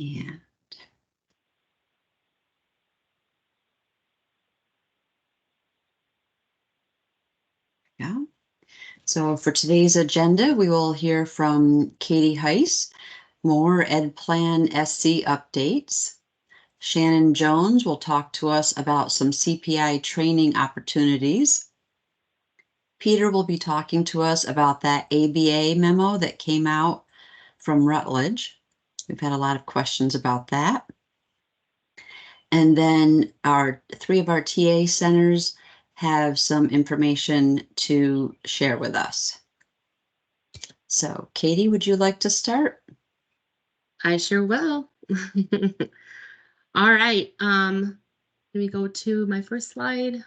And yeah. So for today's agenda, we will hear from Katie Heiss, more Ed Plan SC updates. Shannon Jones will talk to us about some CPI training opportunities. Peter will be talking to us about that ABA memo that came out from Rutledge. We've had a lot of questions about that. And then three of our TA centers have some information to share with us. So Katie, would you like to start? I sure will. All right. Let me go to my first slide.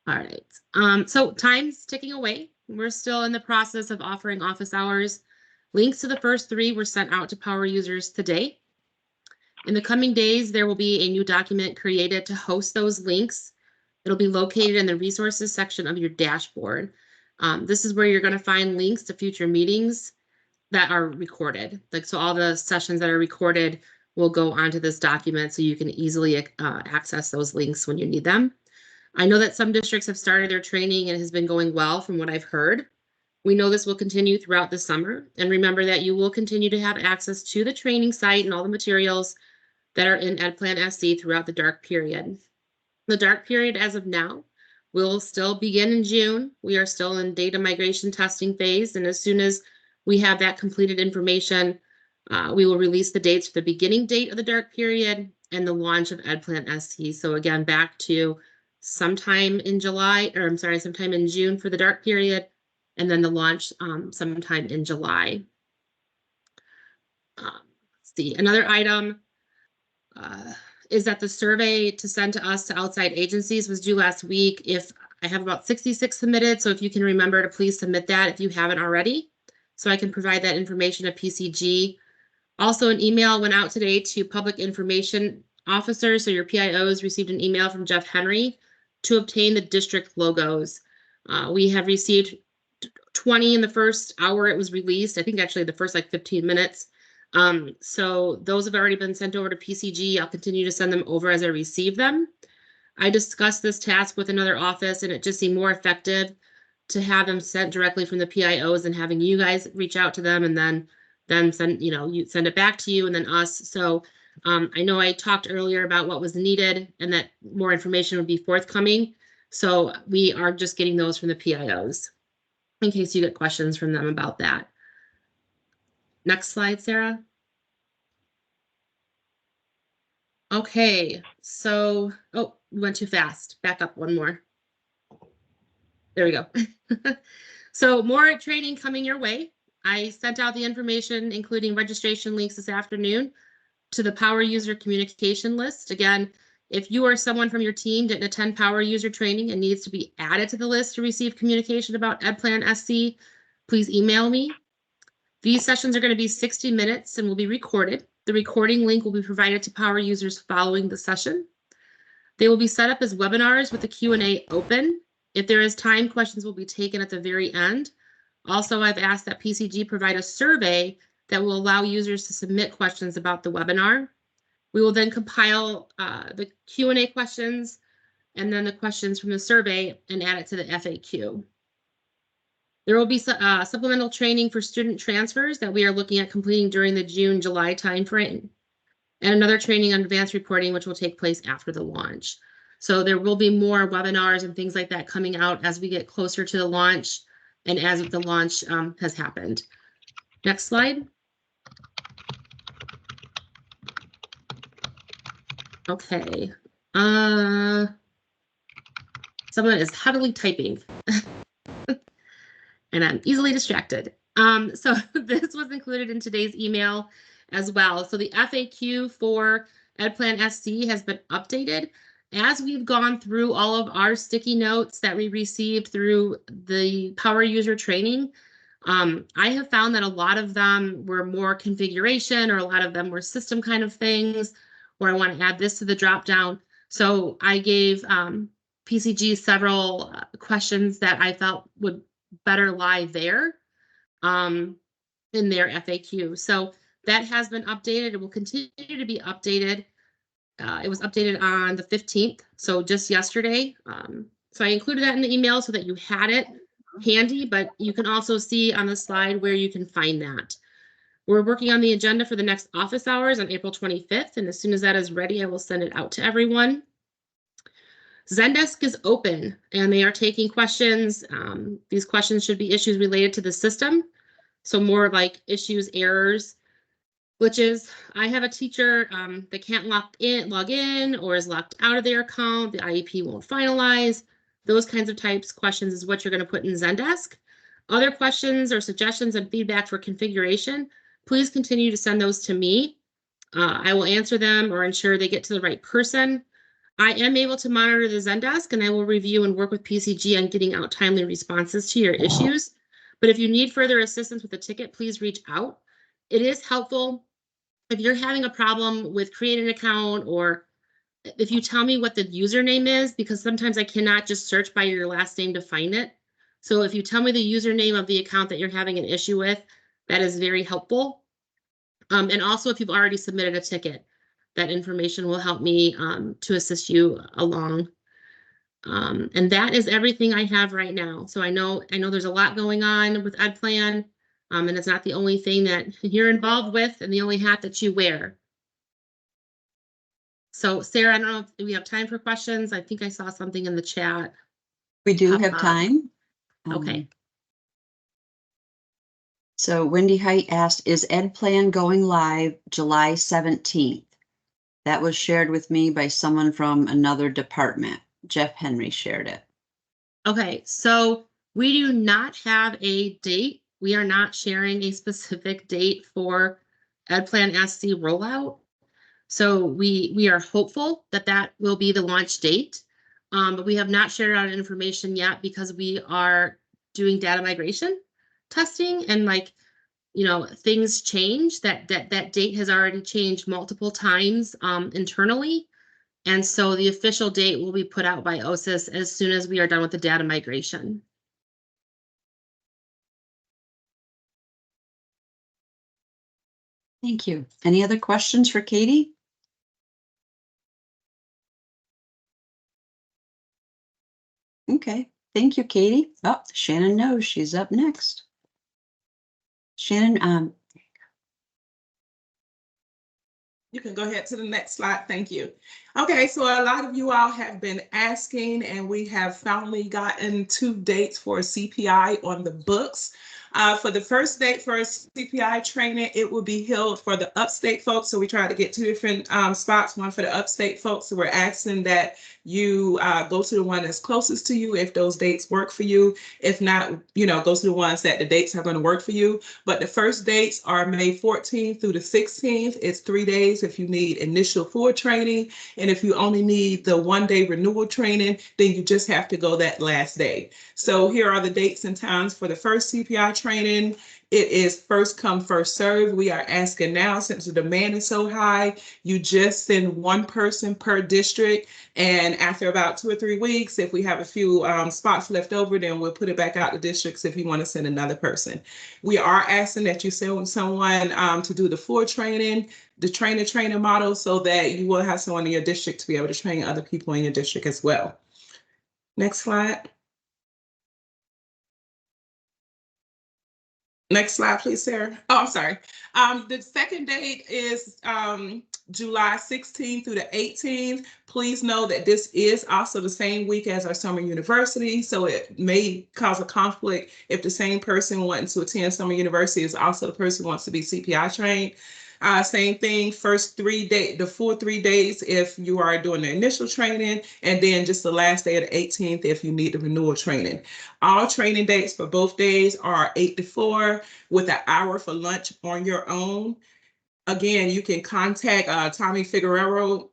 All right. So time's ticking away. We're still in the process of offering office hours. Links to the first 3 were sent out to power users today. In the coming days, there will be a new document created to host those links. It'll be located in the resources section of your dashboard. This is where you're going to find links to future meetings that are recorded. So all the sessions that are recorded will go onto this document so you can easily access those links when you need them. I know that some districts have started their training and it has been going well from what I've heard. We know this will continue throughout the summer. And remember that you will continue to have access to the training site and all the materials that are in EdPlan SC throughout the dark period. The dark period as of now will still begin in June. We are still in data migration testing phase. And as soon as we have that completed information, we will release the dates for the beginning date of the dark period and the launch of EdPlan SC. So again, back to sometime in sometime in June for the dark period, and then the launch sometime in July. Let's see, another item is that the survey to send to us to outside agencies was due last week. If I have about 66 submitted, so if you can remember to please submit that if you haven't already, so I can provide that information to PCG. Also, an email went out today to public information officers, so your PIOs received an email from Jeff Henry to obtain the district logos. We have received 20 in the first hour it was released. I think actually the first like 15 minutes. So those have already been sent over to PCG. I'll continue to send them over as I receive them. I discussed this task with another office and it just seemed more effective to have them sent directly from the PIOs and having you guys reach out to them and then send, you send it back to you and then us. So I know I talked earlier about what was needed and that more information would be forthcoming. So we are just getting those from the PIOs in case you get questions from them about that. Next slide, Sarah. Okay, so, we went too fast. Back up one more. There we go. So more training coming your way. I sent out the information, including registration links this afternoon to the power user communication list. Again, if you or someone from your team didn't attend power user training and needs to be added to the list to receive communication about EdPlan SC, please email me. These sessions are going to be 60 minutes and will be recorded. The recording link will be provided to power users following the session. They will be set up as webinars with the Q&A open. If there is time, questions will be taken at the very end. Also, I've asked that PCG provide a survey that will allow users to submit questions about the webinar. We will then compile the Q&A questions and then the questions from the survey and add it to the FAQ. There will be supplemental training for student transfers that we are looking at completing during the June-July timeframe, and another training on advanced reporting, which will take place after the launch. So there will be more webinars and things like that coming out as we get closer to the launch and as the launch has happened. Next slide. Okay. Someone is heavily typing. And I'm easily distracted. So this was included in today's email as well. So the FAQ for EdPlan SC has been updated. As we've gone through all of our sticky notes that we received through the power user training, I have found that a lot of them were more configuration, or a lot of them were system kind of things, or I want to add this to the drop down. So I gave PCG several questions that I felt would better lie there in their FAQ. So that has been updated. It will continue to be updated. It was updated on the 15th, so just yesterday. So I included that in the email so that you had it handy, but you can also see on the slide where you can find that. We're working on the agenda for the next office hours on April 25th, and as soon as that is ready, I will send it out to everyone. Zendesk is open and they are taking questions. These questions should be issues related to the system. So more like issues, errors, glitches. I have a teacher that can't log in or is locked out of their account. The IEP won't finalize. Those kinds of types questions is what you're going to put in Zendesk. Other questions or suggestions and feedback for configuration, please continue to send those to me. I will answer them or ensure they get to the right person. I am able to monitor the Zendesk and I will review and work with PCG on getting out timely responses to your issues. But if you need further assistance with the ticket, please reach out. It is helpful if you're having a problem with creating an account, or if you tell me what the username is, because sometimes I cannot just search by your last name to find it. So if you tell me the username of the account that you're having an issue with, that is very helpful. And also if you've already submitted a ticket, that information will help me to assist you along. And that is everything I have right now. So I know there's a lot going on with EdPlan, and it's not the only thing that you're involved with and the only hat that you wear. So Sarah, I don't know if we have time for questions. I think I saw something in the chat. We do have time. Okay. So Wendy Height asked, is EdPlan going live July 17th? That was shared with me by someone from another department. Jeff Henry shared it. Okay, so we do not have a date. We are not sharing a specific date for EdPlan SC rollout. So we are hopeful that that will be the launch date, but we have not shared out information yet because we are doing data migration testing, and things change. That date has already changed multiple times internally. And so the official date will be put out by OSIS as soon as we are done with the data migration. Thank you. Any other questions for Katie? Okay, thank you, Katie. Oh, Shannon knows she's up next. Shannon, you can go ahead to the next slide. Thank you. Okay, so a lot of you all have been asking, and we have finally gotten 2 dates for CPI on the books. For the first date for CPI training, it will be held for the upstate folks. So we try to get 2 different spots, one for the upstate folks. So we're asking that you go to the one that's closest to you if those dates work for you. If not, go to the ones that the dates are going to work for you. But the first dates are May 14th through the 16th. It's 3 days if you need initial full training. And if you only need the 1-day renewal training, then you just have to go that last day. So here are the dates and times for the first CPI training. It is first come, first serve. We are asking now, since the demand is so high, you just send 1 person per district. And after about 2 or 3 weeks, if we have a few spots left over, then we'll put it back out to districts if you want to send another person. We are asking that you send someone to do the full training, the trainer model, so that you will have someone in your district to be able to train other people in your district as well. Next slide. Next slide, please, Sarah. Oh, I'm sorry. The second date is July 16th through the 18th. Please know that this is also the same week as our summer university, so it may cause a conflict if the same person wanting to attend summer university is also the person who wants to be CPI trained. Same thing, the full 3 days if you are doing the initial training, and then just the last day of the 18th if you need the renewal training. All training dates for both days are 8 to 4 with an hour for lunch on your own. Again, you can contact Tommy Figueroa.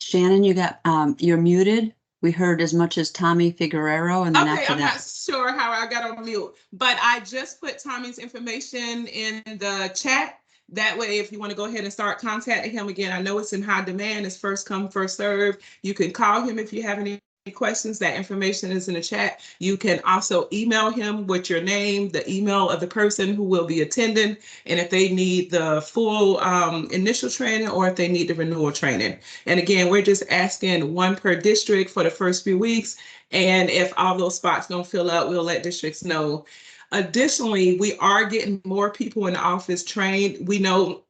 Shannon, you're muted. We heard as much as Tommy Figueroa, and then okay, after I'm that. not sure how I got on mute, but I just put Tommy's information in the chat. That way, if you want to go ahead and start contacting him again, I know it's in high demand. It's first come, first serve. You can call him if you have any any questions, that information is in the chat. You can also email him with your name, the email of the person who will be attending, and if they need the full initial training or if they need the renewal training. And again, we're just asking one per district for the first few weeks. And if all those spots don't fill up, we'll let districts know. Additionally, we are getting more people in the office trained. We know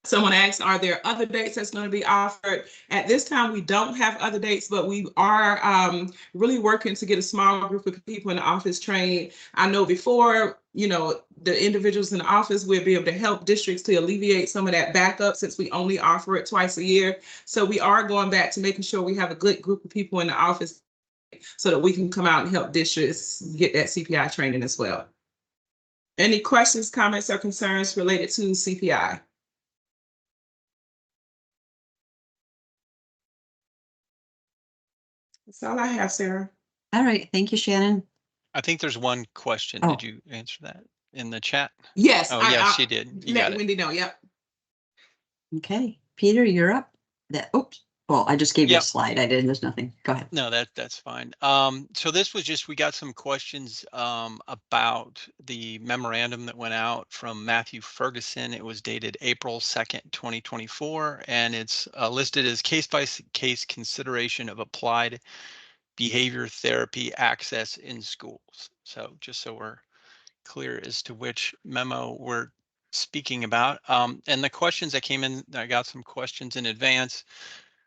someone asked, are there other dates that's going to be offered? At this time, we don't have other dates, but we are really working to get a small group of people in the office trained. I know before, the individuals in the office will be able to help districts to alleviate some of that backup since we only offer it twice a year. So we are going back to making sure we have a good group of people in the office so that we can come out and help districts get that CPI training as well. Any questions, comments, or concerns related to CPI? That's all I have, Sarah. All right, thank you, Shannon. I think there's one question. Oh. Did you answer that in the chat? Yes. Oh, yes, you did. You got Let it. Wendy know. Yep. Okay, Peter, you're up. Oops. Well, I just gave you a Yep. slide. There's nothing. Go ahead. No, that's fine. So this was just, we got some questions about the memorandum that went out from Matthew Ferguson. It was dated April 2nd, 2024, and it's listed as case-by-case consideration of applied behavior therapy access in schools. So just so we're clear as to which memo we're speaking about. And the questions that came in, I got some questions in advance.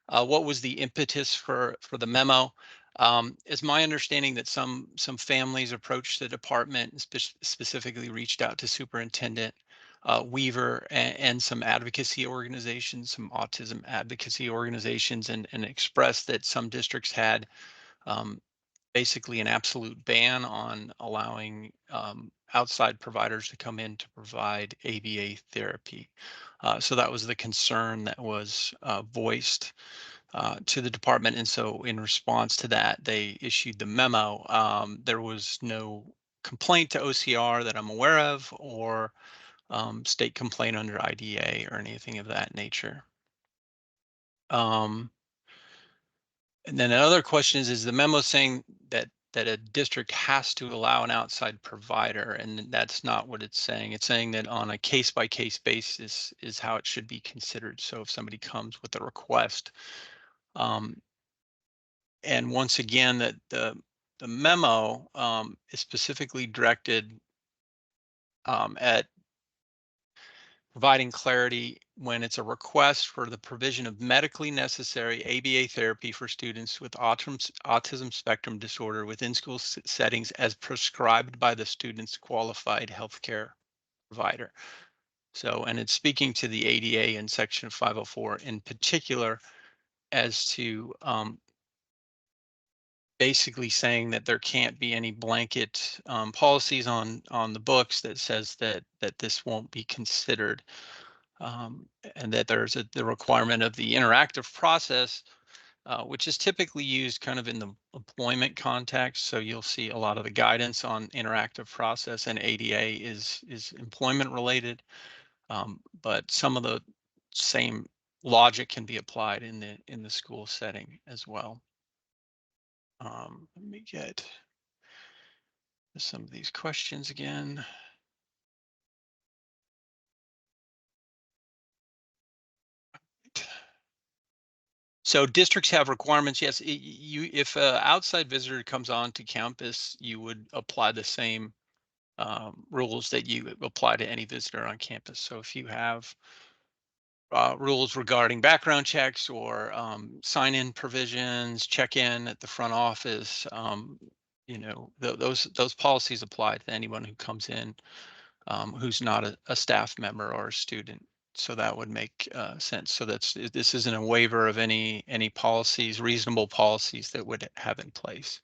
What was the impetus for the memo? It's my understanding that some families approached the department, specifically reached out to Superintendent Weaver and some advocacy organizations, some autism advocacy organizations, and expressed that some districts had basically an absolute ban on allowing outside providers to come in to provide ABA therapy. So that was the concern that was voiced to the department. And so in response to that, they issued the memo. There was no complaint to OCR that I'm aware of, or state complaint under IDA or anything of that nature. And then another question is the memo saying that a district has to allow an outside provider, and that's not what it's saying. It's saying that on a case-by-case basis is how it should be considered. So if somebody comes with a request, and once again, that the memo is specifically directed at providing clarity when it's a request for the provision of medically necessary ABA therapy for students with autism spectrum disorder within school settings as prescribed by the student's qualified healthcare provider. So, and it's speaking to the ADA in section 504 in particular as to basically saying that there can't be any blanket policies on the books that says that this won't be considered. And that there's the requirement of the interactive process, which is typically used kind of in the employment context. So you'll see a lot of the guidance on interactive process, and ADA is employment related, but some of the same logic can be applied in the school setting as well. Let me get some of these questions again. So districts have requirements. Yes, if an outside visitor comes on to campus, you would apply the same rules that you apply to any visitor on campus. So if you have rules regarding background checks or sign-in provisions, check-in at the front office, those policies apply to anyone who comes in who's not a staff member or a student. So that would make sense. So this isn't a waiver of any policies, reasonable policies that would have in place.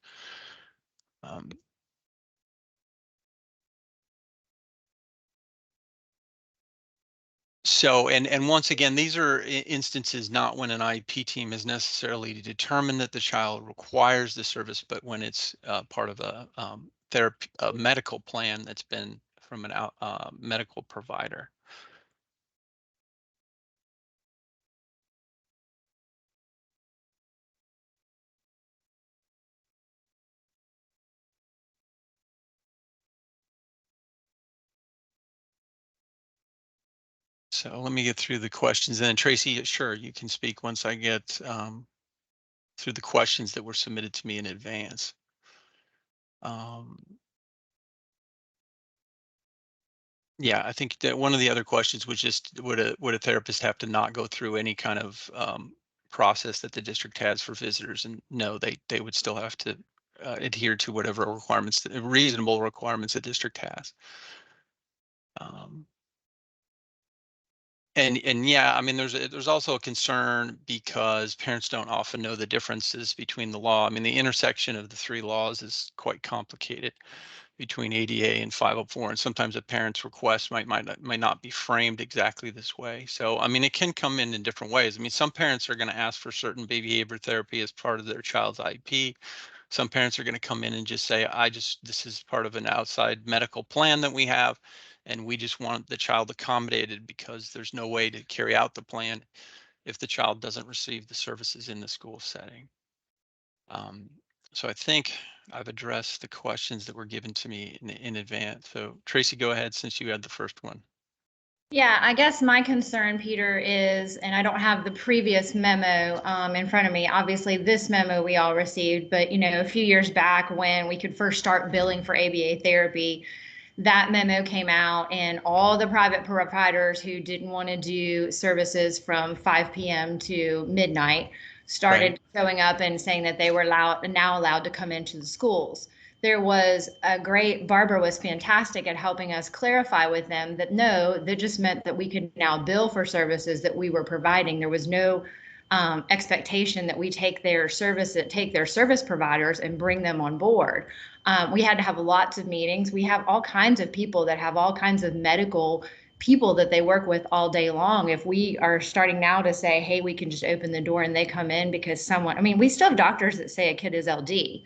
So, and once again, these are instances not when an IEP team is necessarily determined that the child requires the service, but when it's part of a medical plan that's been from an medical provider. So let me get through the questions, and then Tracy, sure, you can speak once I get through the questions that were submitted to me in advance. Yeah, I think that one of the other questions was just would a therapist have to not go through any kind of process that the district has for visitors? And no, they would still have to adhere to whatever requirements, reasonable requirements the district has. And yeah, I mean, there's also a concern because parents don't often know the differences between the law. I mean, the intersection of the three laws is quite complicated between ADA and 504, and sometimes a parent's request might not be framed exactly this way. So, I mean, it can come in different ways. I mean, some parents are going to ask for certain behavior therapy as part of their child's IEP. Some parents are going to come in and just say, this is part of an outside medical plan that we have, and we just want the child accommodated because there's no way to carry out the plan if the child doesn't receive the services in the school setting. So I think I've addressed the questions that were given to me in advance. So Tracy, go ahead since you had the first one. Yeah, I guess my concern, Peter, is, and I don't have the previous memo in front of me. Obviously, this memo we all received, but a few years back when we could first start billing for ABA therapy, that memo came out, and all the private providers who didn't want to do services from 5 p.m. to midnight started showing up and saying that they were now allowed to come into the schools. There was Barbara was fantastic at helping us clarify with them that no, that just meant that we could now bill for services that we were providing. There was no expectation that we take their service providers and bring them on board. We had to have lots of meetings. We have all kinds of people that have all kinds of medical people that they work with all day long. If we are starting now to say, hey, we can just open the door and they come in because we still have doctors that say a kid is LD.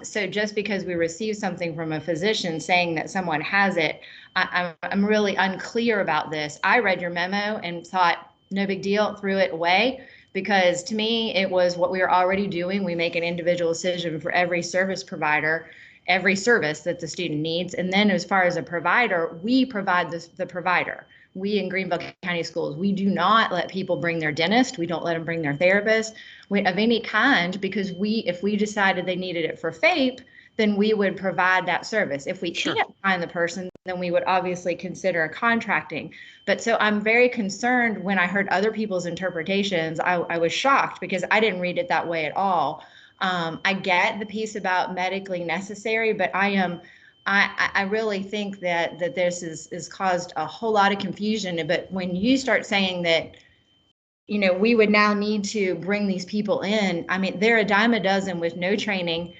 So just because we receive something from a physician saying that someone has it, I'm really unclear about this. I read your memo and thought, no big deal, threw it away, because to me, it was what we were already doing. We make an individual decision for every service provider, every service that the student needs. And then as far as a provider, we provide the provider. We in Greenville County Schools, we do not let people bring their dentist. We don't let them bring their therapist of any kind, because if we decided they needed it for FAPE, then we would provide that service. If we can't find the person, then we would obviously consider contracting. But so I'm very concerned when I heard other people's interpretations. I was shocked because I didn't read it that way at all. I get the piece about medically necessary, but I really think that this is caused a whole lot of confusion. But when you start saying that, we would now need to bring these people in, I mean, they're a dime a dozen with no training.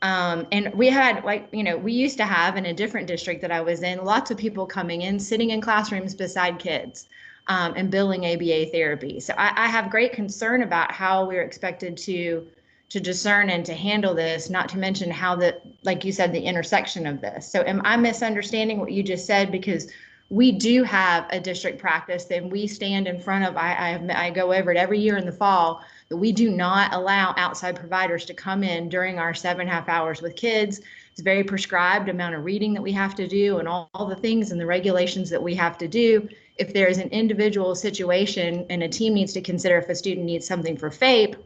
And we had, we used to have in a different district that I was in, lots of people coming in, sitting in classrooms beside kids and billing ABA therapy. So I have great concern about how we're expected to discern and to handle this, not to mention how like you said, the intersection of this. So am I misunderstanding what you just said? Because we do have a district practice that we stand in front of. I go over it every year in the fall, that we do not allow outside providers to come in during our 7.5 hours with kids. It's a very prescribed amount of reading that we have to do, and all the things and the regulations that we have to do. If there is an individual situation and a team needs to consider if a student needs something for FAPE,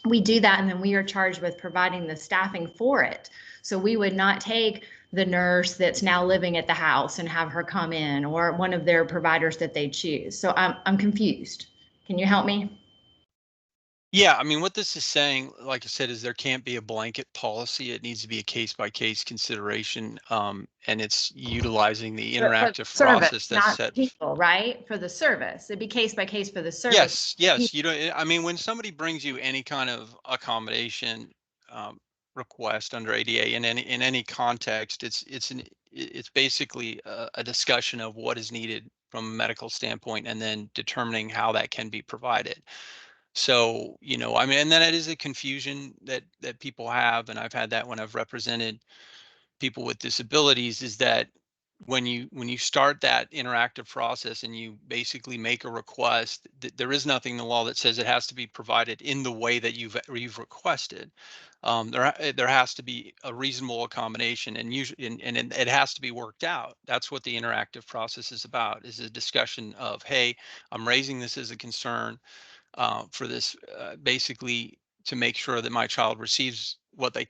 we do that, and then we are charged with providing the staffing for it. So we would not take the nurse that's now living at the house and have her come in, or one of their providers that they choose. So I'm confused. Can you help me? Yeah, I mean, what this is saying, like I said, is there can't be a blanket policy. It needs to be a case-by-case consideration, and it's utilizing the interactive process that's set. People, right? For the service, it'd be case by case for the service. Yes. You don't. I mean, when somebody brings you any kind of accommodation request under ADA in any context, it's basically a discussion of what is needed from a medical standpoint, and then determining how that can be provided. So, I mean, and then it is a confusion that people have, and I've had that when I've represented people with disabilities, is that, when you start that interactive process and you basically make a request, there is nothing in the law that says it has to be provided in the way that you've requested. There has to be a reasonable accommodation, and usually and it has to be worked out. That's what the interactive process is about, is a discussion of, hey, I'm raising this as a concern for this, basically to make sure that my child receives what they,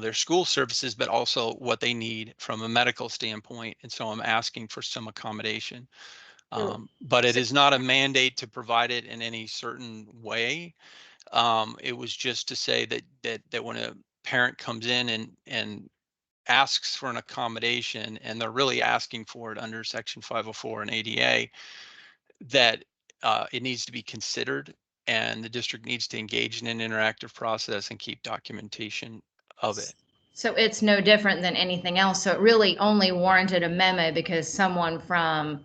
their school services, but also what they need from a medical standpoint. And so I'm asking for some accommodation. But it is not a mandate to provide it in any certain way. It was just to say that when a parent comes in and asks for an accommodation, and they're really asking for it under Section 504 and ADA, that it needs to be considered, and the district needs to engage in an interactive process and keep documentation of it. So it's no different than anything else. So it really only warranted a memo because someone from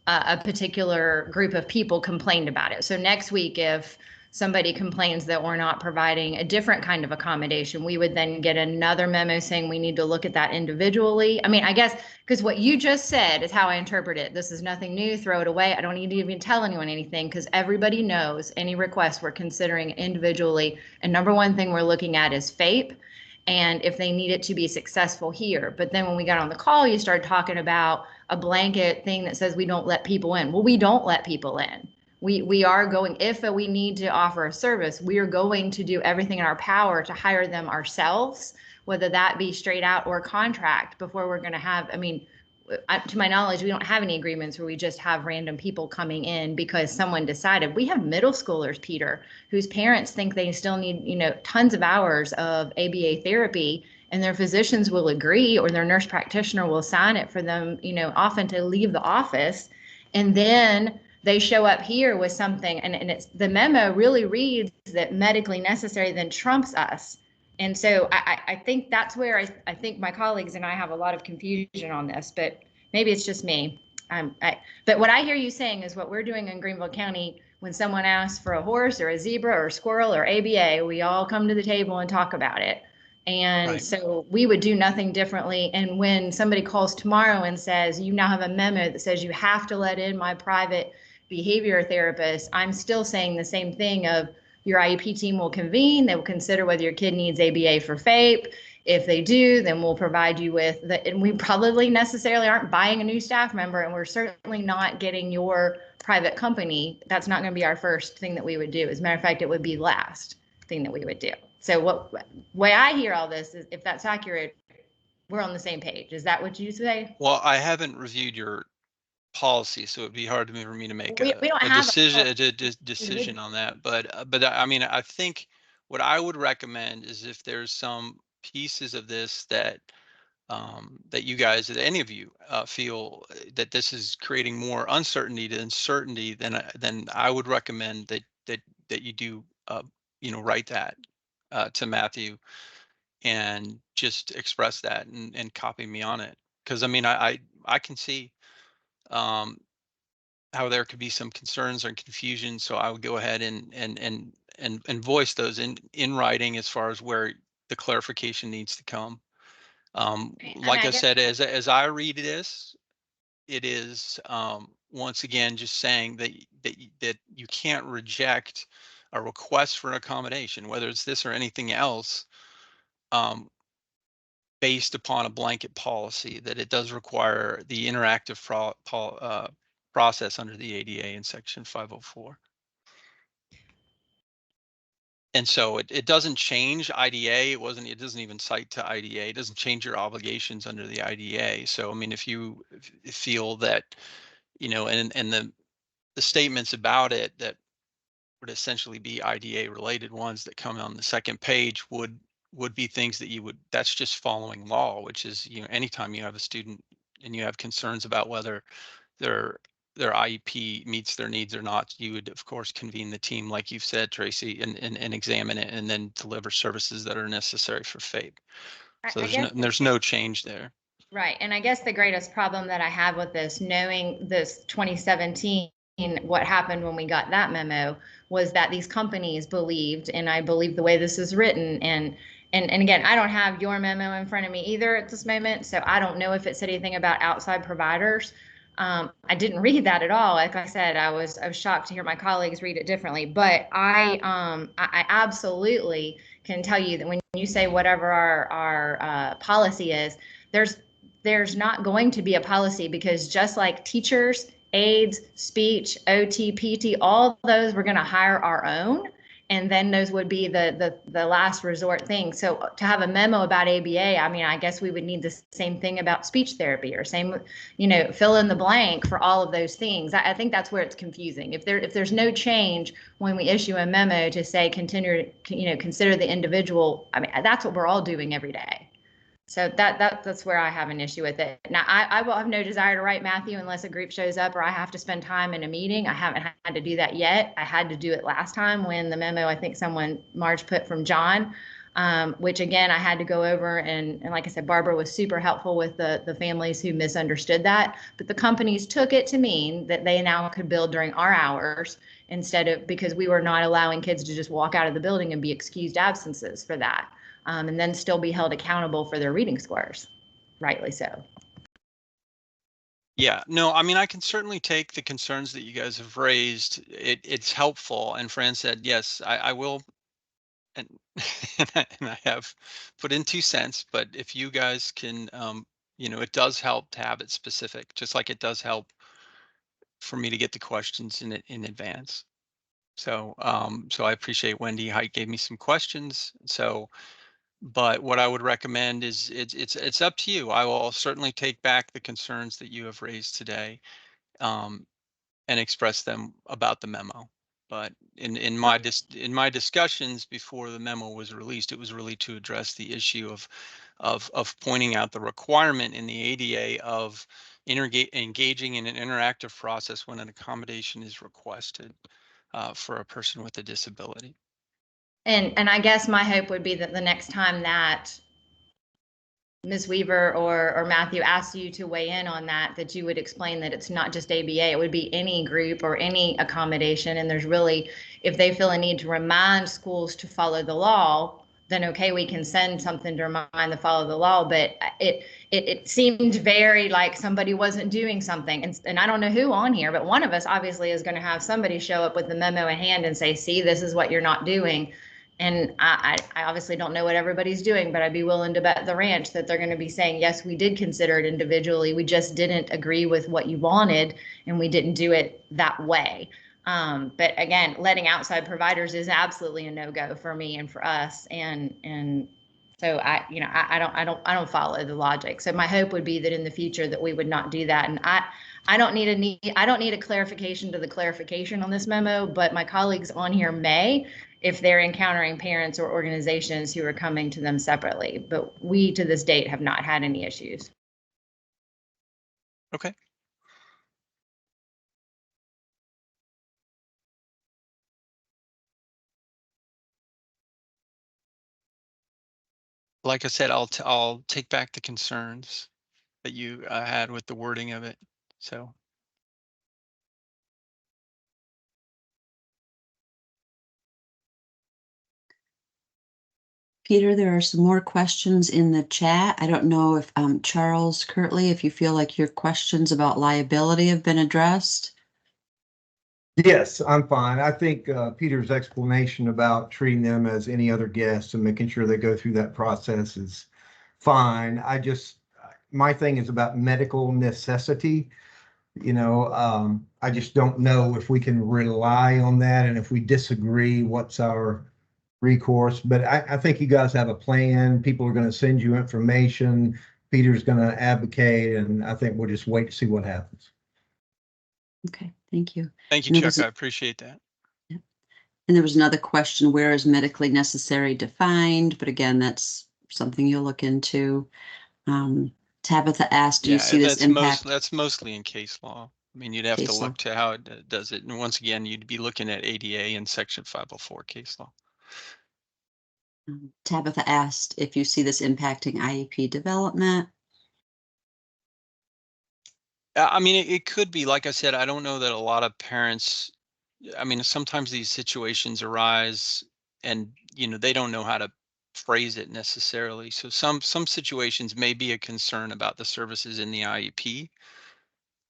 a particular group of people complained about it. So next week, if somebody complains that we're not providing a different kind of accommodation, we would then get another memo saying we need to look at that individually. I mean, I guess because what you just said is how I interpret it. This is nothing new, throw it away. I don't need to even tell anyone anything because everybody knows any request we're considering individually. And number one thing we're looking at is FAPE, and if they need it to be successful here. But then when we got on the call, you started talking about a blanket thing that says we don't let people in. Well, we don't let people in. We are going, if we need to offer a service, we are going to do everything in our power to hire them ourselves, whether that be straight out or contract, before we're going to have, I mean, to my knowledge, we don't have any agreements where we just have random people coming in because someone decided. We have middle schoolers, Peter, whose parents think they still need, tons of hours of ABA therapy, and their physicians will agree, or their nurse practitioner will sign it for them, often to leave the office. And then they show up here with something, and it's, the memo really reads that medically necessary then trumps us. And so I think that's where I think my colleagues and I have a lot of confusion on this, but maybe it's just me. But what I hear you saying is what we're doing in Greenville County, when someone asks for a horse or a zebra or a squirrel or ABA, we all come to the table and talk about it. And Right. So we would do nothing differently. And when somebody calls tomorrow and says, you now have a memo that says you have to let in my private behavior therapist, I'm still saying the same thing of, your IEP team will convene. They will consider whether your kid needs ABA for FAPE. If they do, then we'll provide you with and we probably necessarily aren't buying a new staff member, and we're certainly not getting your private company. That's not going to be our first thing that we would do. As a matter of fact, it would be last thing that we would do. So what way I hear all this is, if that's accurate, we're on the same page. Is that what you say? Well, I haven't reviewed your policy, so it'd be hard for me to make We don't have decision on that. But I mean, I think what I would recommend is, if there's some pieces of this that that you guys, that any of you feel that this is creating more uncertainty than certainty, then I would recommend that you do write that to Matthew and just express that and copy me on it. Because I mean, I can see how there could be some concerns or confusion. So I would go ahead and voice those in writing, as far as where the clarification needs to come. Like I said, as I read this, it is once again just saying that you can't reject a request for an accommodation, whether it's this or anything else, based upon a blanket policy, that it does require the interactive process under the ADA in Section 504. And so it doesn't change IDA. It doesn't even cite to IDA. It doesn't change your obligations under the IDA. So I mean, if you feel that, and the statements about it that would essentially be IDA related ones that come on the second page would be things that that's just following law, which is, anytime you have a student and you have concerns about whether their IEP meets their needs or not, you would of course convene the team, like you've said, Tracy, and examine it, and then deliver services that are necessary for FAPE. So there's no change there. Right. And I guess the greatest problem that I have with this, knowing this 2017, what happened when we got that memo, was that these companies believed, and I believe the way this is written, and and again, I don't have your memo in front of me either at this moment, so I don't know if it said anything about outside providers. I didn't read that at all. Like I said, I was shocked to hear my colleagues read it differently. But I absolutely can tell you that when you say whatever our policy is, there's not going to be a policy, because just like teachers, aides, speech, OT, PT, all those we're going to hire our own, and then those would be the last resort thing. So to have a memo about ABA, I mean, I guess we would need the same thing about speech therapy, or same, fill in the blank for all of those things. I think that's where it's confusing. If there's no change when we issue a memo to say consider the individual, I mean, that's what we're all doing every day. So that's where I have an issue with it. Now, I will have no desire to write Matthew unless a group shows up or I have to spend time in a meeting. I haven't had to do that yet. I had to do it last time when the memo, I think Marge put from John, which again, I had to go over, and like I said, Barbara was super helpful with the families who misunderstood that. But the companies took it to mean that they now could bill during our hours, instead of, because we were not allowing kids to just walk out of the building and be excused absences for that. And then still be held accountable for their reading scores, rightly so. Yeah, no, I mean, I can certainly take the concerns that you guys have raised. It's helpful. And Fran said, yes, I will. And, and I have put in 2 cents, but if you guys can, it does help to have it specific, just like it does help for me to get the questions in advance. So, so I appreciate Wendy Height gave me some questions. So, but what I would recommend is it's up to you. I will certainly take back the concerns that you have raised today, and express them about the memo. But in my discussions before the memo was released, it was really to address the issue of pointing out the requirement in the ADA of engaging in an interactive process when an accommodation is requested for a person with a disability. And I guess my hope would be that the next time that Ms. Weaver or Matthew asks you to weigh in on that you would explain that it's not just ABA, it would be any group or any accommodation. And there's really, if they feel a need to remind schools to follow the law, then okay, we can send something to remind to follow the law. But it seemed very like somebody wasn't doing something. And I don't know who on here, but one of us obviously is going to have somebody show up with the memo in hand and say, see, this is what you're not doing. And I obviously don't know what everybody's doing, but I'd be willing to bet the ranch that they're going to be saying, yes, we did consider it individually. We just didn't agree with what you wanted, and we didn't do it that way. But again, letting outside providers is absolutely a no-go for me and for us. And so I don't follow the logic. So my hope would be that in the future that we would not do that. And I don't need a clarification to the clarification on this memo, but my colleagues on here may, if they're encountering parents or organizations who are coming to them separately. But we, to this date, have not had any issues. Okay. Like I said, I'll take back the concerns that you had with the wording of it. So. Peter, there are some more questions in the chat. I don't know if Charles Kirtley, if you feel like your questions about liability have been addressed. Yes, I'm fine. I think Peter's explanation about treating them as any other guests and making sure they go through that process is fine. My thing is about medical necessity. I just don't know if we can rely on that, and if we disagree, what's our recourse. But I think you guys have a plan. People are going to send you information. Peter's going to advocate, and I think we'll just wait to see what happens. Okay, thank you. Thank you, Chuck. I appreciate that. Yeah. And there was another question, where is medically necessary defined? But again, that's something you'll look into. Tabitha asked, do you see this impact? That's mostly in case law. I mean, you'd have to look to how it does it. And once again, you'd be looking at ADA and Section 504 case law. Tabitha asked if you see this impacting IEP development. I mean, it could be, like I said, I don't know that a lot of parents, I mean, sometimes these situations arise and, they don't know how to phrase it necessarily. So some situations may be a concern about the services in the IEP,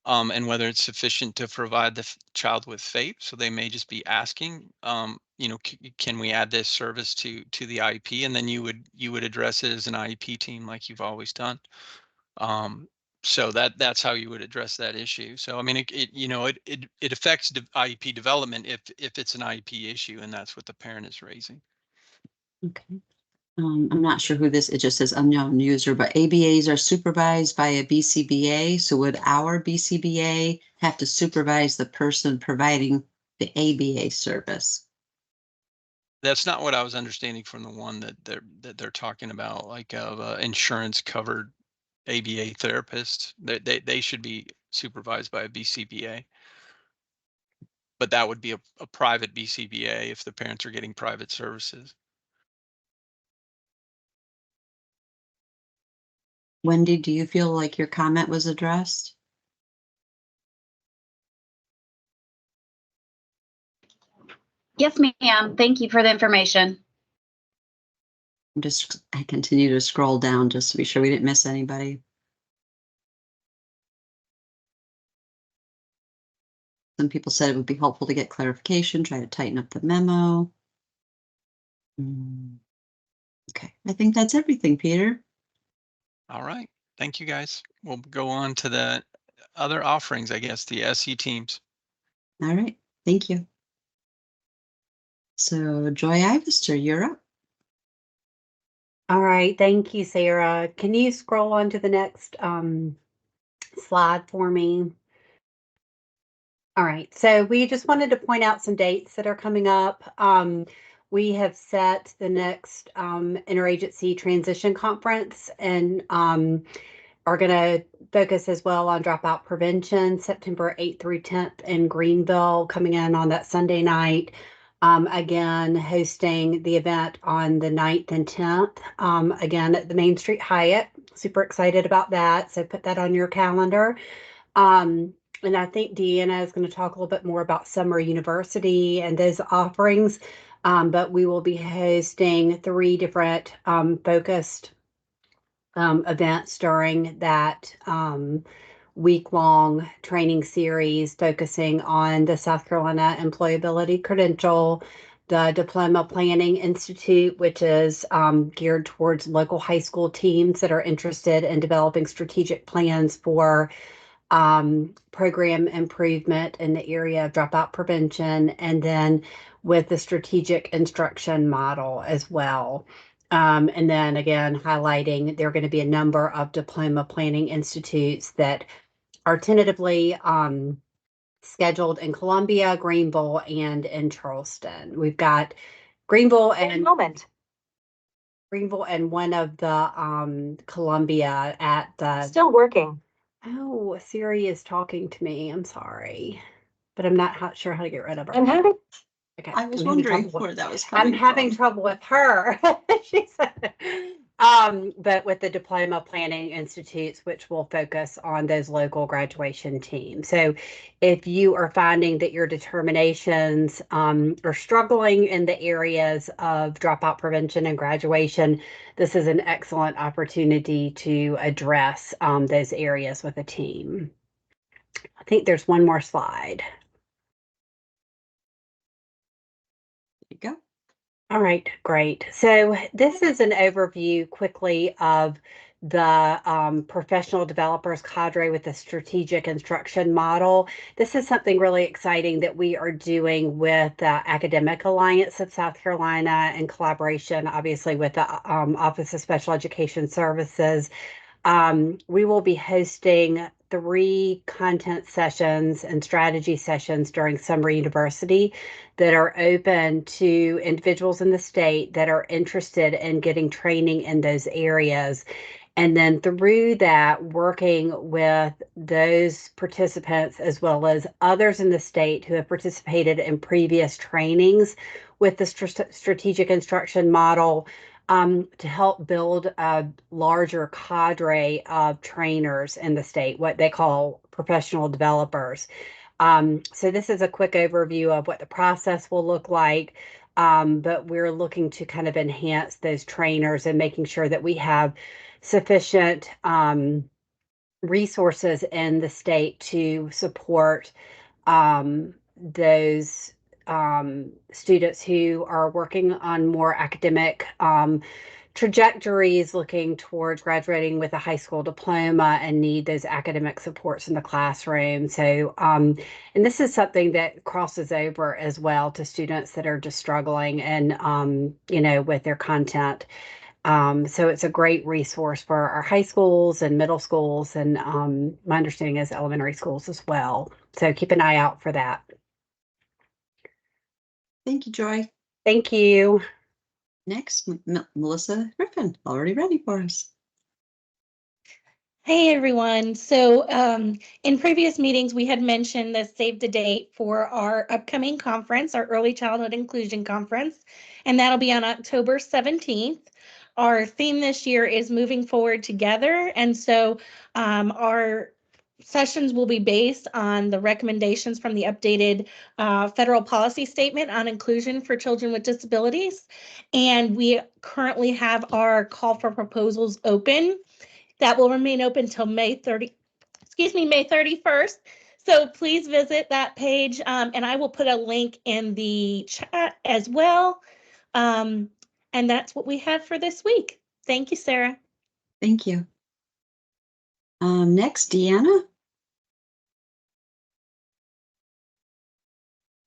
and whether it's sufficient to provide the child with FAPE. So they may just be asking, can we add this service to the IEP? And then you would address it as an IEP team like you've always done. So that's how you would address that issue. So I mean, it affects IEP development if it's an IEP issue, and that's what the parent is raising. Okay. I'm not sure who this, it just says unknown user, but ABAs are supervised by a BCBA. So would our BCBA have to supervise the person providing the ABA service? That's not what I was understanding from the one that they're talking about, like insurance covered ABA therapist. They should be supervised by a BCBA. But that would be a private BCBA if the parents are getting private services. Wendy, do you feel like your comment was addressed? Yes, ma'am. Thank you for the information. I continue to scroll down just to be sure we didn't miss anybody. Some people said it would be helpful to get clarification, try to tighten up the memo. Okay, I think that's everything, Peter. All right. Thank you, guys. We'll go on to the other offerings, I guess, the SE teams. All right, thank you. So Joy Ivester, you're up. All right, thank you, Sarah. Can you scroll on to the next slide for me? All right, so we just wanted to point out some dates that are coming up. We have set the next interagency transition conference and are going to focus as well on dropout prevention, September 8th through 10th in Greenville, coming in on that Sunday night. Again, hosting the event on the 9th and 10th, again at the Main Street Hyatt. Super excited about that. So put that on your calendar. And I think Deanna is going to talk a little bit more about Summer University and those offerings. But we will be hosting 3 different focused events during that week-long training series, focusing on the South Carolina Employability Credential, the Diploma Planning Institute, which is geared towards local high school teams that are interested in developing strategic plans for program improvement in the area of dropout prevention, and then with the strategic instruction model as well. And then again, highlighting there are going to be a number of diploma planning institutes that are tentatively scheduled in Columbia, Greenville, and in Charleston. We've got Greenville and Greenville and one of the Columbia at the Still working. Oh, Siri is talking to me. I'm sorry, but I'm not sure how to get rid of her. I'm having Okay, I was I'm having wondering trouble where that was I'm coming having from. trouble with her. She said, but with the Diploma Planning Institutes, which will focus on those local graduation teams. So if you are finding that your determinations are struggling in the areas of dropout prevention and graduation, this is an excellent opportunity to address those areas with a team. I think there's one more slide. There you go. All right, great. So this is an overview quickly of the professional developers cadre with the strategic instruction model. This is something really exciting that we are doing with the Academic Alliance of South Carolina in collaboration, obviously, with the Office of Special Education Services. We will be hosting 3 content sessions and strategy sessions during Summer University that are open to individuals in the state that are interested in getting training in those areas. And then through that, working with those participants as well as others in the state who have participated in previous trainings with the strategic instruction model, to help build a larger cadre of trainers in the state, what they call professional developers. So this is a quick overview of what the process will look like. but we're looking to kind of enhance those trainers and making sure that we have sufficient resources in the state to support those students who are working on more academic trajectories, looking towards graduating with a high school diploma and need those academic supports in the classroom. So, and this is something that crosses over as well to students that are just struggling and, with their content. So it's a great resource for our high schools and middle schools, and my understanding is elementary schools as well. So keep an eye out for that. Thank you, Joy. Thank you. Next, Melissa Griffin, already ready for us. Hey everyone. So in previous meetings, we had mentioned the save the date for our upcoming conference, our Early Childhood Inclusion Conference, and that'll be on October 17th. Our theme this year is moving forward together. And so our sessions will be based on the recommendations from the updated federal policy statement on inclusion for children with disabilities. And we currently have our call for proposals open. That will remain open until May 31st. So please visit that page, and I will put a link in the chat as well. And that's what we have for this week. Thank you, Sarah. Thank you. Next, Deanna.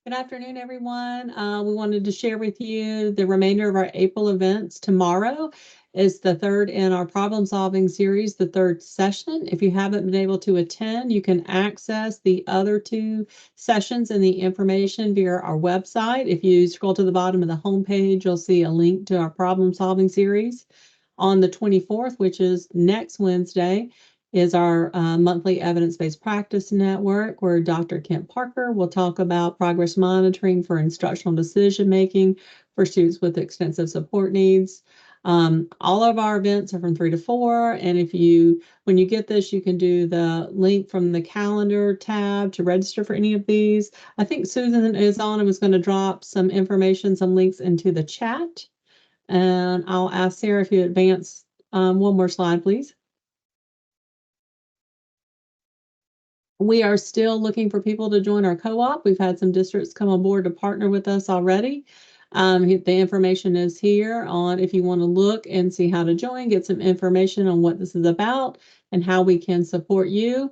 Good afternoon, everyone. We wanted to share with you the remainder of our April events. Tomorrow is the third in our problem solving series, the third session. If you haven't been able to attend, you can access the other two sessions and the information via our website. If you scroll to the bottom of the homepage, you'll see a link to our problem solving series. On the 24th, which is next Wednesday, is our monthly evidence-based practice network, where Dr. Kent Parker will talk about progress monitoring for instructional decision-making for students with extensive support needs. All of our events are from 3 to 4. And when you get this, you can do the link from the calendar tab to register for any of these. I think Susan is on and was going to drop some information, some links into the chat. And I'll ask Sarah if you advance one more slide, please. We are still looking for people to join our co-op. We've had some districts come on board to partner with us already. The information is here on if you want to look and see how to join, get some information on what this is about and how we can support you.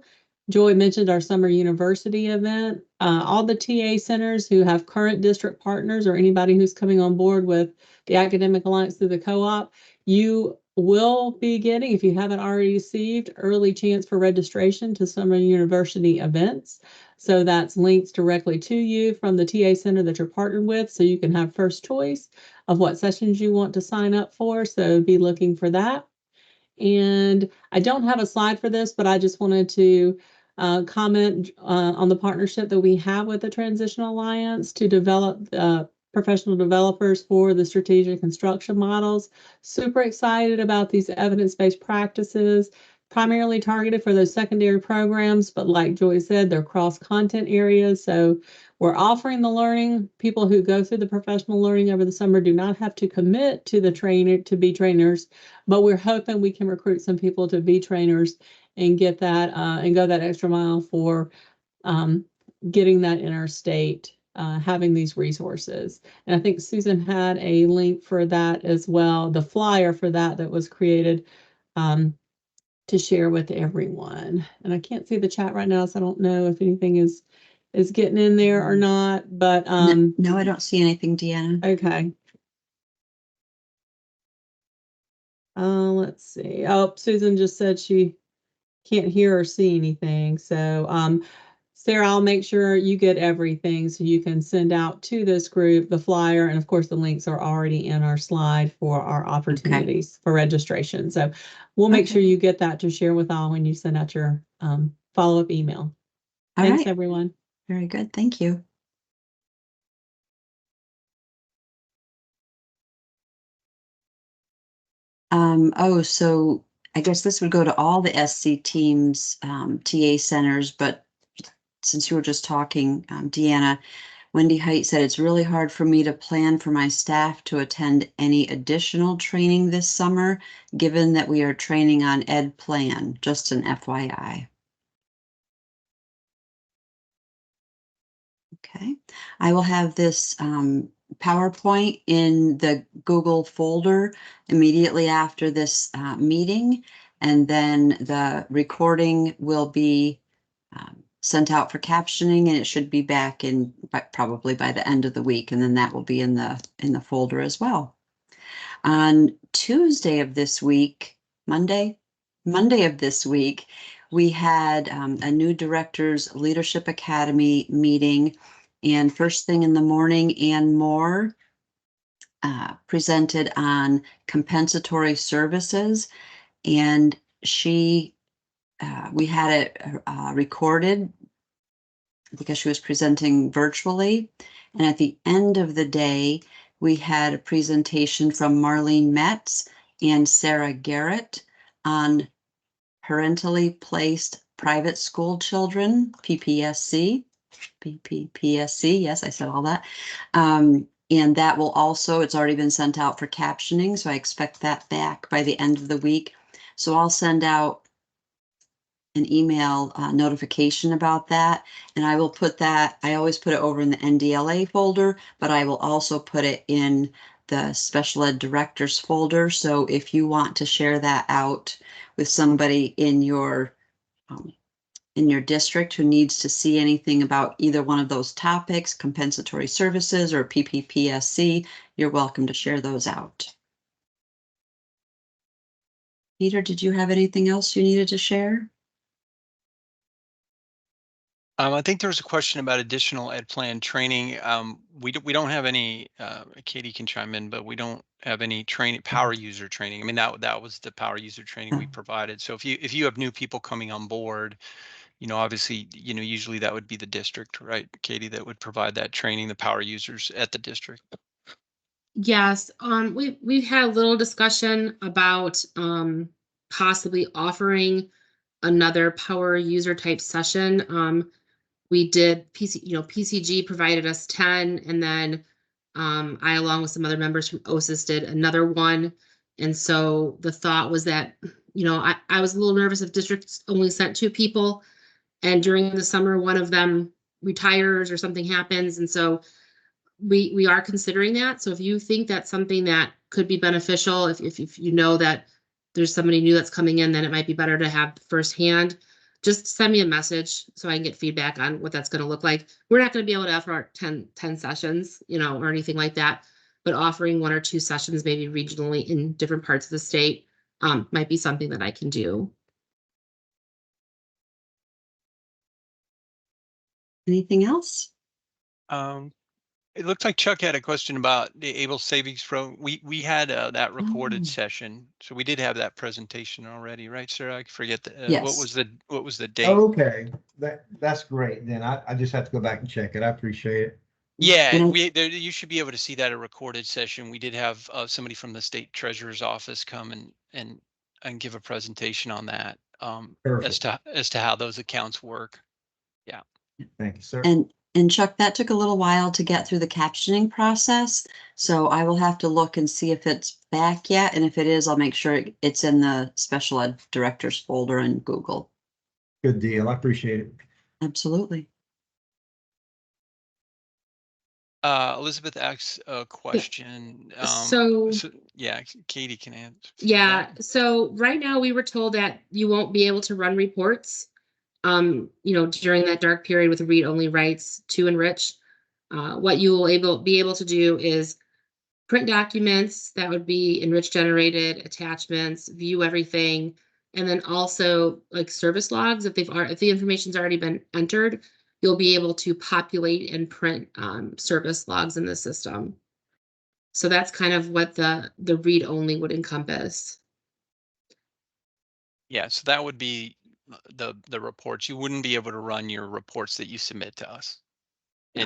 Joy mentioned our summer university event. All the TA centers who have current district partners or anybody who's coming on board with the Academic Alliance through the co-op, you will be getting, if you haven't already received, early chance for registration to summer university events. So that's links directly to you from the TA center that you're partnered with, so you can have first choice of what sessions you want to sign up for. So be looking for that. And I don't have a slide for this, but I just wanted to comment on the partnership that we have with the Transition Alliance to develop professional developers for the strategic instruction models. Super excited about these evidence-based practices, primarily targeted for those secondary programs, but like Joy said, they're cross-content areas. So we're offering the learning. People who go through the professional learning over the summer do not have to commit to the trainer to be trainers, but we're hoping we can recruit some people to be trainers and get that and go that extra mile for getting that in our state. Having these resources. And I think Susan had a link for that as well, the flyer for that was created to share with everyone. And I can't see the chat right now, so I don't know if anything is getting in there or not, but no, I don't see anything, Deanna. Okay. Let's see. Oh, Susan just said she can't hear or see anything. So Sarah, I'll make sure you get everything so you can send out to this group the flyer. And of course, the links are already in our slide for our opportunities for registration. So we'll make sure you get that to share with all when you send out your follow-up email. Thanks, everyone. Very good. Thank you. So I guess this would go to all the SC teams, TA centers, but since you were just talking, Deanna, Wendy Height said, it's really hard for me to plan for my staff to attend any additional training this summer, given that we are training on Ed Plan, just an FYI. Okay, I will have this PowerPoint in the Google folder immediately after this meeting, and then the recording will be sent out for captioning, and it should be back in probably by the end of the week, and then that will be in the folder as well. On Tuesday of this week, Monday of this week, we had a new Directors Leadership Academy meeting, and first thing in the morning, Ann Moore presented on compensatory services, and we had it recorded because she was presenting virtually. And at the end of the day, we had a presentation from Marlene Metz and Sarah Garrett on parentally placed private school children, PPSC, yes, I said all that. And that will also, it's already been sent out for captioning, so I expect that back by the end of the week. So I'll send out an email notification about that, and I will put that, I always put it over in the NDLA folder, but I will also put it in the special ed directors folder. So if you want to share that out with somebody in your district who needs to see anything about either one of those topics, compensatory services or PPPSC, you're welcome to share those out. Peter, did you have anything else you needed to share? I think there was a question about additional Ed Plan training. We don't have any. Katie can chime in, but we don't have any training, power user training. I mean, that was the power user training we provided. So if you have new people coming on board, obviously, usually that would be the district, right, Katie, that would provide that training, the power users at the district. Yes, we've had a little discussion about possibly offering another power user type session. We did PCG provided us 10, and then I, along with some other members from OSIS, did another one. And so the thought was that, I was a little nervous if districts only sent 2 people, and during the summer, one of them retires or something happens. And so we are considering that. So if you think that's something that could be beneficial, if you know that there's somebody new that's coming in, then it might be better to have firsthand. Just send me a message so I can get feedback on what that's going to look like. We're not going to be able to offer 10 sessions, or anything like that, but offering 1 or 2 sessions, maybe regionally in different parts of the state, might be something that I can do. Anything else? It looks like Chuck had a question about the Able Savings Pro. We had that recorded session, so we did have that presentation already, right, Sarah? I forget Yes. what was the date? Okay, that's great. Then I just have to go back and check it. I appreciate it. Yeah, you should be able to see that a recorded session. We did have somebody from the state treasurer's office come and give a presentation on that as to how those accounts work. Yeah. Thank you, sir. And Chuck, that took a little while to get through the captioning process, so I will have to look and see if it's back yet, and if it is, I'll make sure it's in the special ed directors folder in Google. Good deal. I appreciate it. Absolutely. Elizabeth asks a question. Yeah, Katie can answer. Yeah. So right now we were told that you won't be able to run reports, during that dark period with read-only rights to Enrich. What you will be able to do is print documents that would be Enrich generated, attachments, view everything, and then also like service logs. If the information's already been entered, you'll be able to populate and print service logs in the system. So that's kind of what the read-only would encompass. Yeah, so that would be the reports. You wouldn't be able to run your reports that you submit to us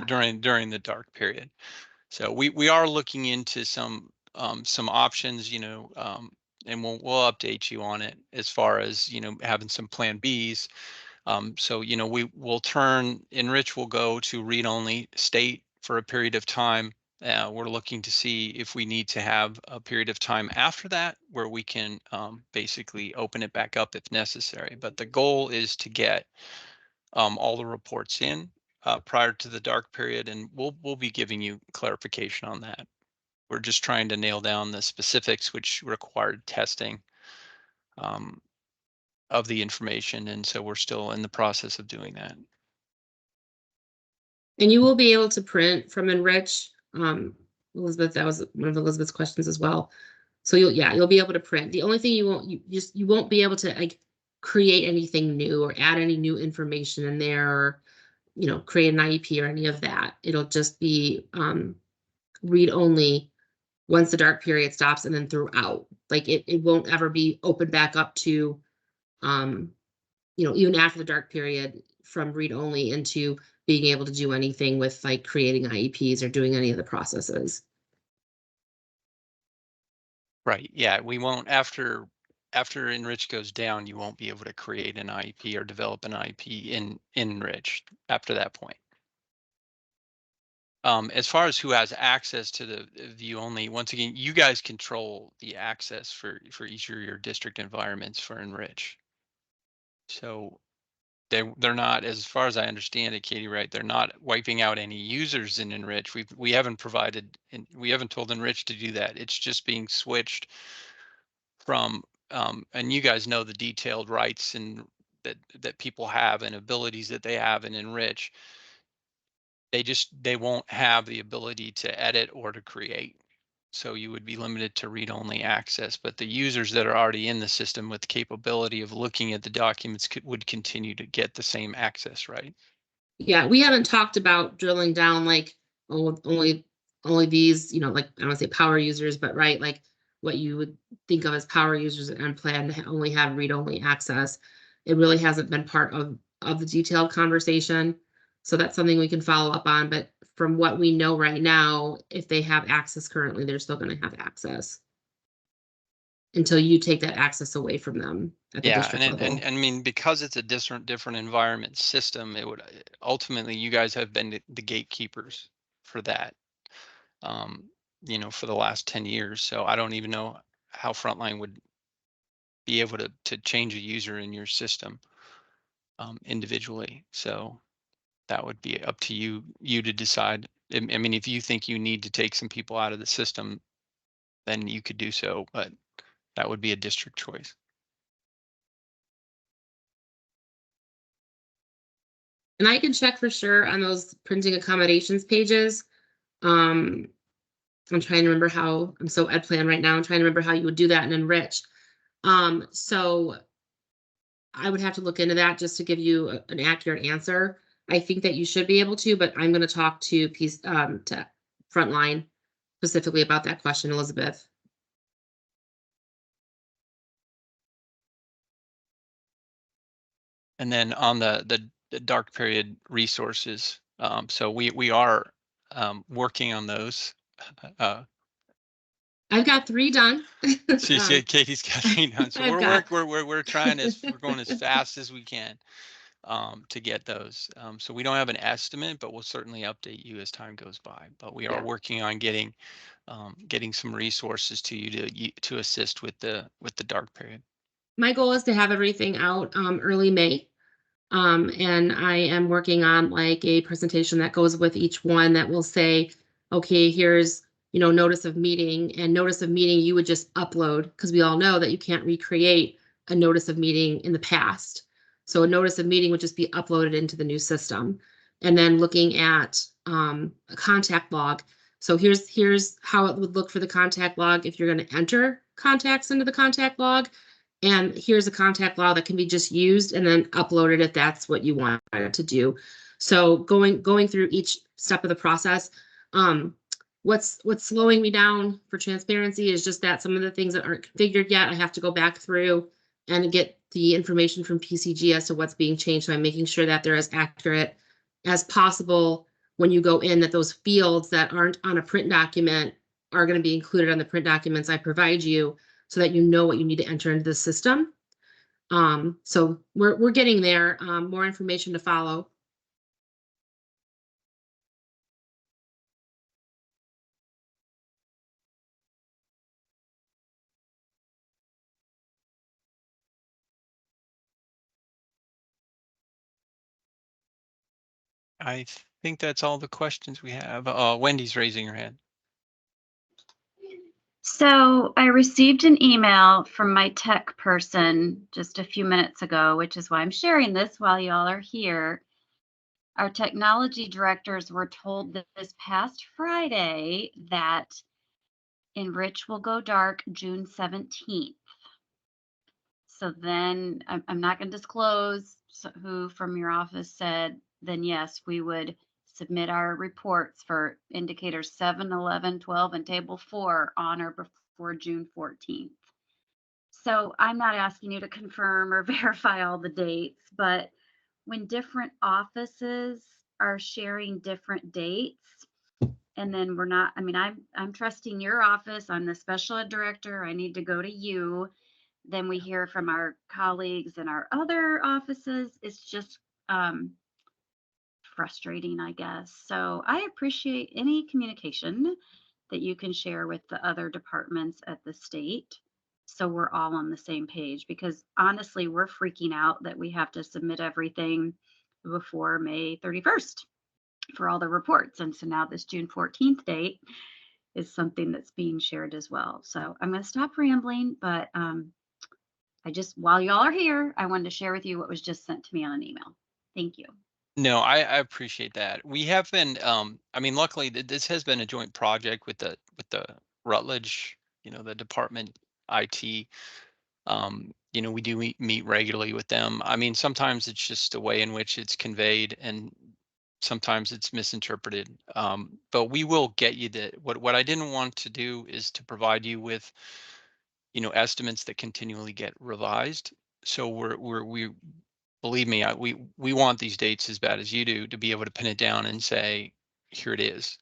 during the dark period. So we are looking into some options, and we'll update you on it as far as having some plan Bs. So we will turn Enrich will go to read only state for a period of time. We're looking to see if we need to have a period of time after that where we can basically open it back up if necessary. But the goal is to get all the reports in prior to the dark period, and we'll be giving you clarification on that. We're just trying to nail down the specifics which required testing of the information, and so we're still in the process of doing that. And you will be able to print from Enrich. Elizabeth, that was one of Elizabeth's questions as well. So you'll be able to print. The only thing you won't be able to like create anything new or add any new information in there, or create an IEP or any of that. It'll just be read only once the dark period stops, and then throughout. Like it won't ever be opened back up to even after the dark period, from read only into being able to do anything with like creating IEPs or doing any of the processes. Right. Yeah, we won't, after Enrich goes down, you won't be able to create an IEP or develop an IEP in Enrich after that point. As far as who has access to the view only, once again, you guys control the access for each of your district environments for Enrich. So they're not, as far as I understand it, Katie, right? They're not wiping out any users in Enrich. We haven't provided, and we haven't told Enrich to do that. It's just being switched from, and you guys know the detailed rights and that people have and abilities that they have in Enrich. They won't have the ability to edit or to create. So you would be limited to read-only access, but the users that are already in the system with the capability of looking at the documents would continue to get the same access, right? Yeah, we haven't talked about drilling down like only these, like I don't want to say power users, but right, like what you would think of as power users and plan to only have read-only access. It really hasn't been part of the detailed conversation. So that's something we can follow up on. But from what we know right now, if they have access currently, they're still going to have access until you take that access away from them at the district level. And I mean, because it's a different environment system, it would ultimately, you guys have been the gatekeepers for that, for the last 10 years. So I don't even know how Frontline would be able to change a user in your system individually. So that would be up to you to decide. I mean, if you think you need to take some people out of the system, then you could do so, but that would be a district choice. And I can check for sure on those printing accommodations pages. I'm trying to remember how, I'm so Ed Plan right now. I'm trying to remember how you would do that and Enrich. So I would have to look into that just to give you an accurate answer. I think that you should be able to, but I'm going to talk to Frontline specifically about that question, Elizabeth. And then on the dark period resources, so we are working on those. I've got 3 done. She said Katie's got 3 done. So we're trying we're going as fast as we can to get those. So we don't have an estimate, but we'll certainly update you as time goes by. But we are working on getting some resources to you to assist with the dark period. My goal is to have everything out early May. And I am working on like a presentation that goes with each one that will say, okay, here's, notice of meeting, and notice of meeting you would just upload, because we all know that you can't recreate a notice of meeting in the past. So a notice of meeting would just be uploaded into the new system. And then looking at a contact log. So here's how it would look for the contact log if you're going to enter contacts into the contact log. And here's a contact log that can be just used and then uploaded if that's what you want it to do. So going through each step of the process. What's slowing me down for transparency is just that some of the things that aren't configured yet, I have to go back through and get the information from PCG as to what's being changed. So I'm making sure that they're as accurate as possible when you go in, that those fields that aren't on a print document are going to be included on the print documents I provide you, so that you know what you need to enter into the system. So we're getting there. More information to follow. I think that's all the questions we have. Wendy's raising her hand. So I received an email from my tech person just a few minutes ago, which is why I'm sharing this while y'all are here. Our technology directors were told that this past Friday that Enrich will go dark June 17th. So then I'm not going to disclose who from your office said, then yes, we would submit our reports for indicators 7, 11, 12, and table 4 on or before June 14th. So I'm not asking you to confirm or verify all the dates, but when different offices are sharing different dates, and then we're not, I mean, I'm trusting your office. I'm the special ed director. I need to go to you. Then we hear from our colleagues in our other offices. It's just frustrating, I guess. So I appreciate any communication that you can share with the other departments at the state, so we're all on the same page, because honestly, we're freaking out that we have to submit everything before May 31st for all the reports. And so now this June 14th date is something that's being shared as well. So I'm going to stop rambling, but I just, while y'all are here, I wanted to share with you what was just sent to me on an email. Thank you. No, I appreciate that. We have been, I mean, luckily this has been a joint project with the Rutledge, the department IT. We do meet regularly with them. I mean, sometimes it's just a way in which it's conveyed, and sometimes it's misinterpreted. But we will get you what I didn't want to do is to provide you with, estimates that continually get revised. So we believe me, we want these dates as bad as you do, to be able to pin it down and say, here it is.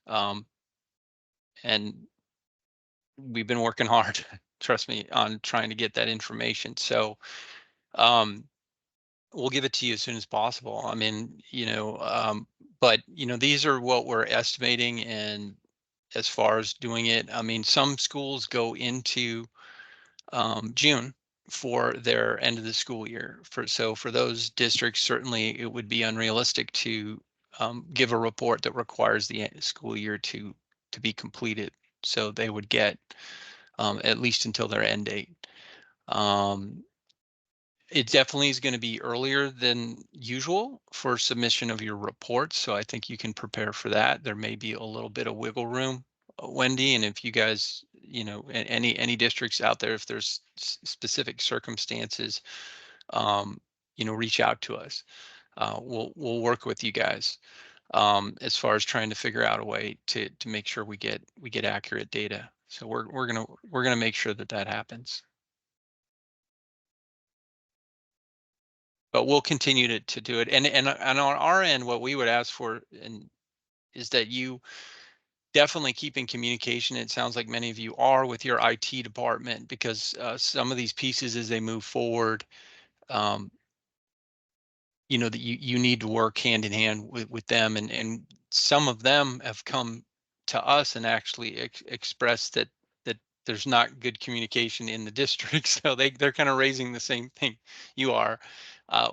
And we've been working hard, trust me, on trying to get that information. So we'll give it to you as soon as possible. I mean, but these are what we're estimating. And as far as doing it, I mean, some schools go into June for their end of the school year. So for those districts, certainly it would be unrealistic to give a report that requires the school year to be completed. So they would get at least until their end date. It definitely is going to be earlier than usual for submission of your reports. So I think you can prepare for that. There may be a little bit of wiggle room, Wendy, and if you guys, any districts out there, if there's specific circumstances, reach out to us. We'll work with you guys as far as trying to figure out a way to make sure we get accurate data. So we're gonna make sure that happens. But we'll continue to do it. And on our end, what we would ask for is that you definitely keep in communication. It sounds like many of you are with your IT department, because some of these pieces, as they move forward, that you need to work hand in hand with them. And some of them have come to us and actually expressed that there's not good communication in the district. So they're kind of raising the same thing you are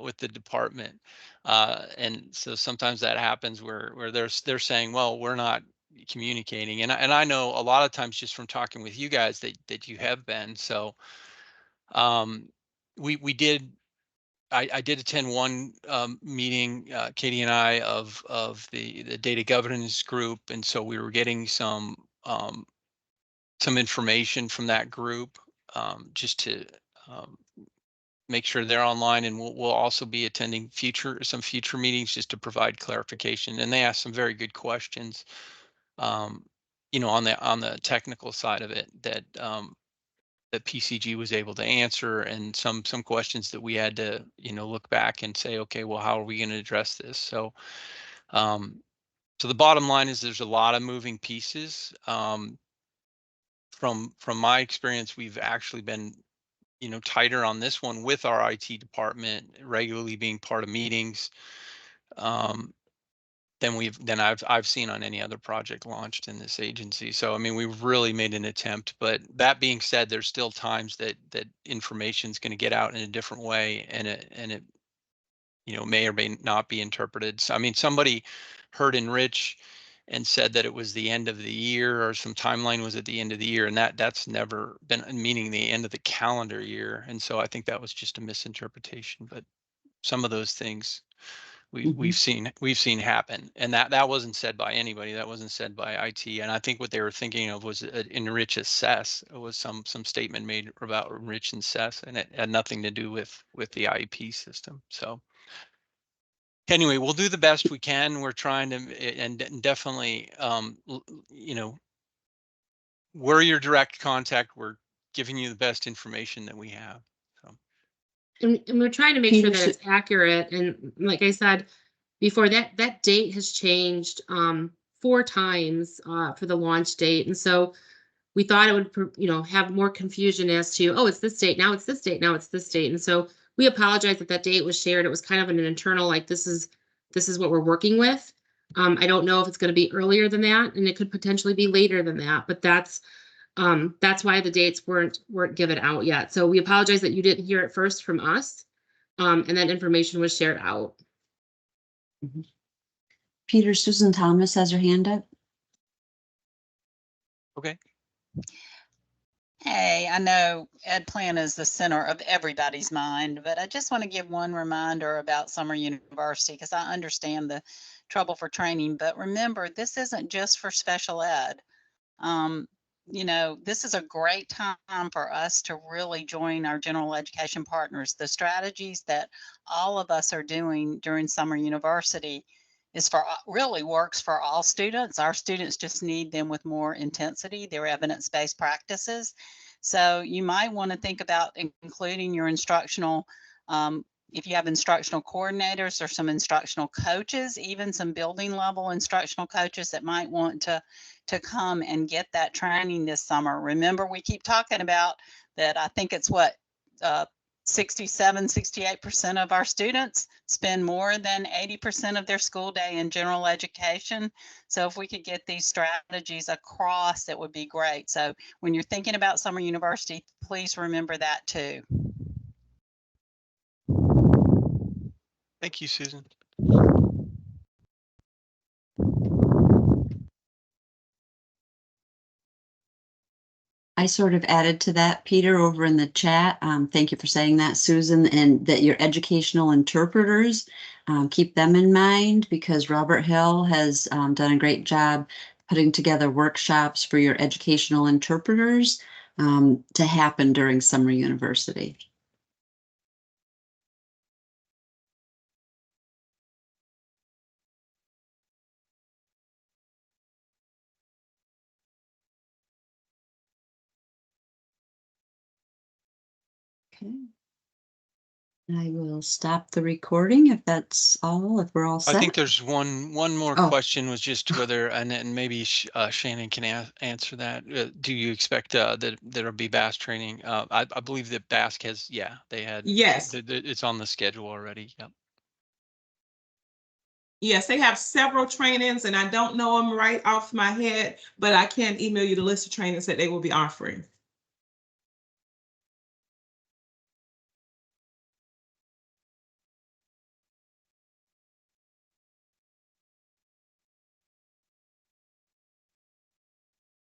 with the department. And so sometimes that happens where they're saying, well, we're not communicating. And I know a lot of times, just from talking with you guys, that you have been. So we did. I did attend one meeting, Katie and I, of the data governance group, and so we were getting some information from that group, just to make sure they're online. And we'll also be attending some future meetings just to provide clarification. And they asked some very good questions, on the technical side of it, that PCG was able to answer, and some questions that we had to look back and say, okay, well, how are we going to address this? So the bottom line is there's a lot of moving pieces. From my experience, we've actually been tighter on this one with our IT department regularly being part of meetings than I've seen on any other project launched in this agency. So I mean, we've really made an attempt. But that being said, there's still times that information is going to get out in a different way, and it may or may not be interpreted. So, I mean, somebody heard Enrich and said that it was the end of the year, or some timeline was at the end of the year, and that's never been meaning the end of the calendar year. And so I think that was just a misinterpretation. But some of those things we've seen happen, and that wasn't said by anybody. That wasn't said by IT. And I think what they were thinking of was Enrich Assess. It was some statement made about Enrich and Assess, and it had nothing to do with the IEP system. So anyway, we'll do the best we can. We're trying to, and definitely, we're your direct contact. We're giving you the best information that we have. So. And we're trying to make sure that it's accurate. And like I said before, that date has changed 4 times for the launch date. And so we thought it would, have more confusion as to, oh, it's this date, now it's this date, now it's this date. And so we apologize that date was shared. It was kind of an internal, like, this is what we're working with. I don't know if it's going to be earlier than that, and it could potentially be later than that, but that's why the dates weren't given out yet. So we apologize that you didn't hear it first from us, and that information was shared out. Peter, Susan Thomas has her hand up. Okay. Hey, I know Ed Plan is the center of everybody's mind, but I just want to give one reminder about Summer University, because I understand the trouble for training. But remember, this isn't just for special ed. This is a great time for us to really join our general education partners. The strategies that all of us are doing during Summer University really works for all students. Our students just need them with more intensity. They're evidence-based practices. So you might want to think about including your instructional, if you have instructional coordinators or some instructional coaches, even some building level instructional coaches that might want to come and get that training this summer. Remember, we keep talking about that. I think it's 68% of our students spend more than 80% of their school day in general education. So if we could get these strategies across, it would be great. So when you're thinking about Summer University, please remember that too. Thank you, Susan. I sort of added to that, Peter, over in the chat. Thank you for saying that, Susan, and that your educational interpreters, keep them in mind, because Robert Hill has done a great job putting together workshops for your educational interpreters to happen during Summer University. Okay. I will stop the recording if that's all, if we're all set. I think there's one more question, was just whether, and maybe Shannon can answer that. Do you expect that there'll be BAS training? I believe that BASC has, they had. Yes. It's on the schedule already. Yep. Yes, they have several trainings, and I don't know them right off my head, but I can email you the list of trainings that they will be offering.